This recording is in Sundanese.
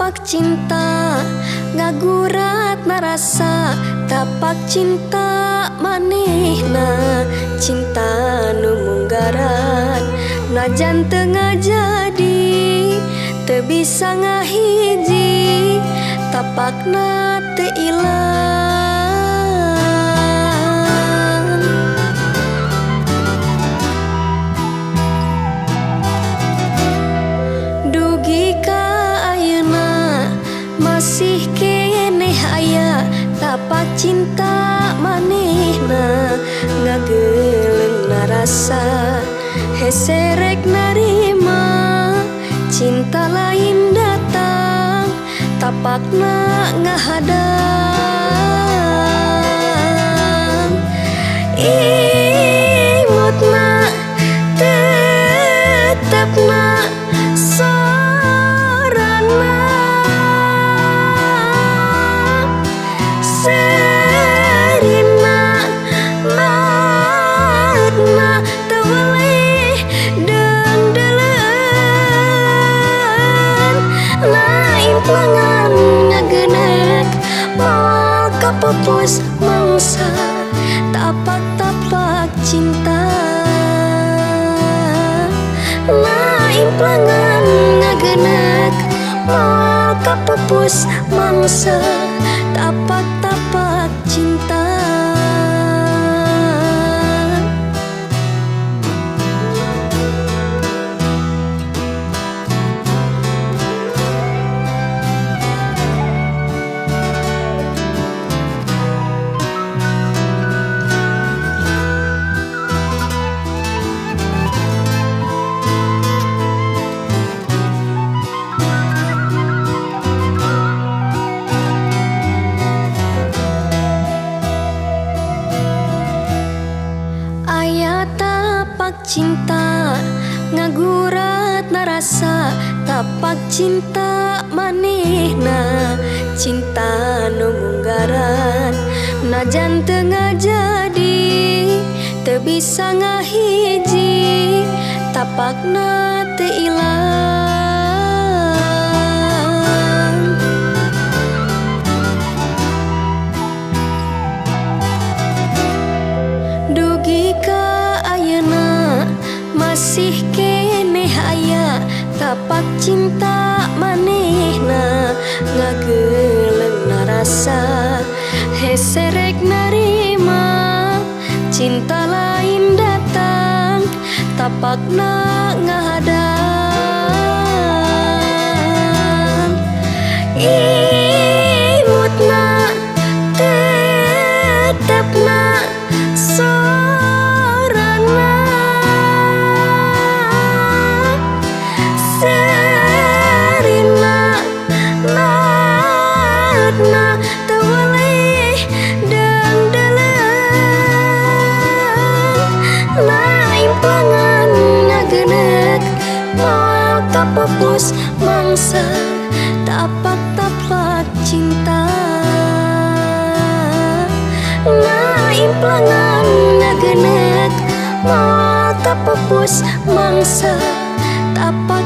tapak cinta ngagurat narasa tapak cinta manehna cinta nu munggaran najan tengah jadi teu bisa ngahiji tapakna teu ilang dugi ka ayeuna masih keneh aya tapak cinta manehna ngageuleng narasa hese rek narima cinta lain datang tapakna ngahadang imutna tetepna sorana serina mautna teweleh dengdelen lain pelangan ngagenek mau kapupus mangsa tapak-tapak cinta lain pelangan ngagenek mau kapupus mangsa tapak-tapak cinta. Tapak cinta ngagurat narasa tapak cinta manehna cinta nu munggaran najan tengah jadi teu bisa ngahiji tapakna teu ilang dugi ka ayeuna masih keneh aya tapak cinta manehna ngageuleng narasa hese rek narima cinta lain datang tapakna ngahadang imutna tetepna sorana serina mautna teweleh dengdelen lain pelangan ngagenek mau kapupus mangsa tapak-tapak cinta lain pelangan ngagenek mau kapupus mangsa tapak